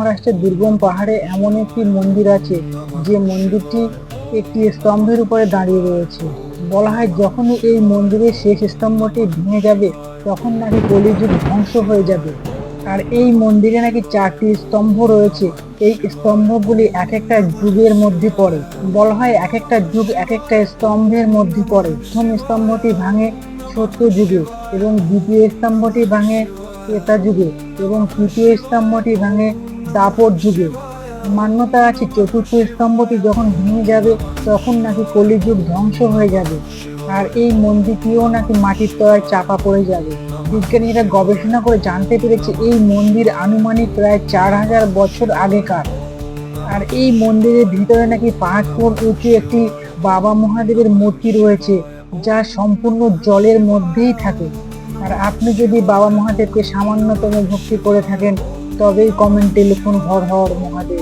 মহারাষ্ট্রের দুর্গম পাহাড়ে এমন একটি মন্দির আছে যে মন্দিরটি একটি স্তম্ভের উপরে দাঁড়িয়ে রয়েছে। বলা হয় যখনই এই মন্দিরের শেষ স্তম্ভটি ভেঙে যাবে তখন নাকি কলিযুগ ধ্বংস হয়ে যাবে। আর এই মন্দিরে নাকি 4টি স্তম্ভ রয়েছে। এই স্তম্ভগুলি এক একটা যুগের মধ্যে পড়ে। বলা হয় এক একটা যুগ এক একটা স্তম্ভের মধ্যে পড়ে। প্রথম স্তম্ভটি ভাঙে সত্য যুগে এবং দ্বিতীয় স্তম্ভটি ভাঙে ত্রেতা যুগে এবং তৃতীয় স্তম্ভটি ভাঙে দাপর যুগে। মান্যতা আছে চতুর্থ স্তম্ভটি যখন ভেঙে যাবে তখন নাকি কলিযুগ ধ্বংস হয়ে যাবে আর এই মন্দিরটিও নাকি মাটির তলায় চাপা পড়ে যাবে। বিজ্ঞানীরা গবেষণা করে জানতে পেরেছে এই মন্দির আনুমানিক প্রায় 4000 বছর আগেকার। আর এই মন্দিরের ভিতরে নাকি 5 ফুট উঁচু একটি বাবা মহাদেবের মূর্তি রয়েছে যা সম্পূর্ণ জলের মধ্যেই থাকে। আর আপনি যদি বাবা মহাদেবকে সামান্যতম ভক্তি করে থাকেন তবেই কমেন্টে লিখুন হর হর মহাদেব।